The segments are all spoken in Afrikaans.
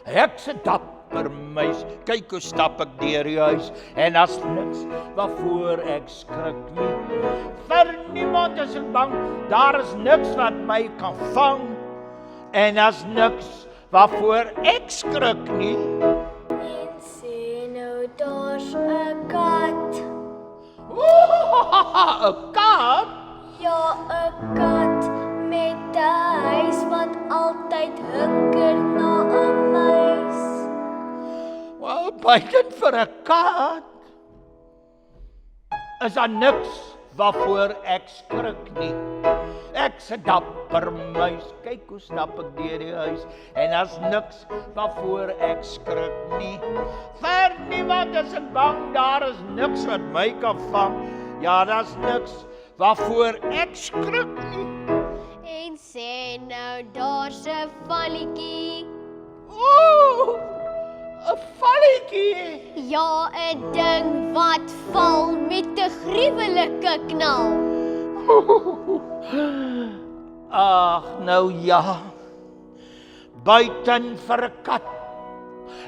Ek's 'n dapper muis, kyk hoe stap ek deur die huis, en as niks waarvoor ek skrik nie. Vir niemand is ek bang, daar is niks wat my kan vang, en as niks waarvoor ek skrik nie. En sê nou daar's 'n kat. 'n kat? Ja, 'n kat met 'n huis wat altyd hunker na 'n muis. Wel, buiten vir 'n kat is daar niks waarvoor ek skrik nie. Ek's 'n dapper muis, kyk hoe stap ek deur die huis, en as niks waarvoor ek skrik nie. Vir niemand is ek bang, daar is niks wat my kan vang. Ja, daar's niks waarvoor ek skrik nie. En sê nou daar's 'n valletjie. 'n valletjie. Ja, 'n ding wat val met 'n gruwelike knal. Ag, nou ja. Buiten vir 'n kat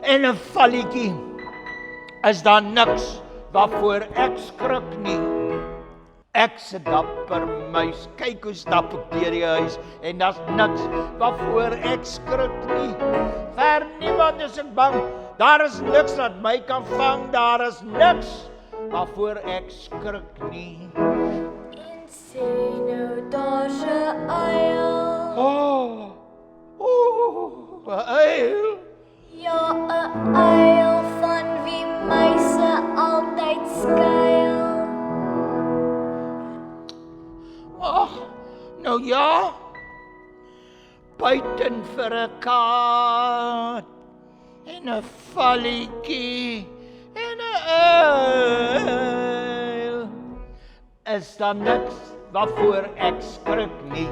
en 'n valletjie is daar niks waarvoor ek skrik nie. Ek's 'n dapper muis, kyk hoe stap ek deur die huis, en daar's niks waarvoor ek skrik nie. Vir niemand is ek bang, daar is niks wat my kan vang, daar is niks waarvoor ek skrik nie. En sê nou daar's 'n uil. 'n uil. Ja, 'n uil van wie muise altyd skuil. Ag, nou ja. Buiten vir 'n kat en 'n valletjie en 'n uil is daar niks waarvoor ek skrik nie.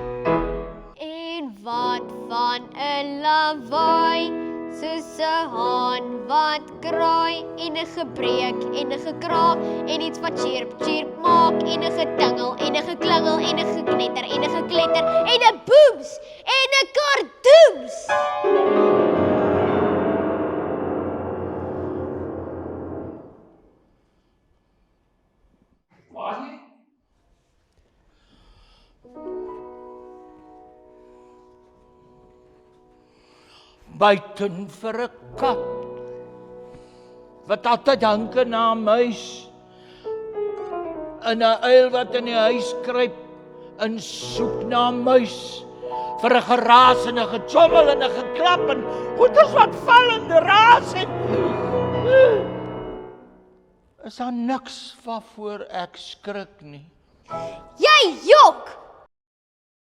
En wat van 'n lawaai, soos 'n haan wat kraai, en 'n gebreek en 'n gekraak, en iets wat chirp chirp maak, en 'n getingel en 'n geklingel en 'n geknetter en 'n gekletter, en 'n boems en 'n kardoems. Waar is jy? Buiten vir 'n kat wat altyd hanker na 'n muis, en 'n uil wat in die huis kruip en soek na 'n muis, vir 'n geraas en 'n gejommel en 'n geklap en goeders wat val en raas en is daar niks waarvoor ek skrik nie. Jy jok!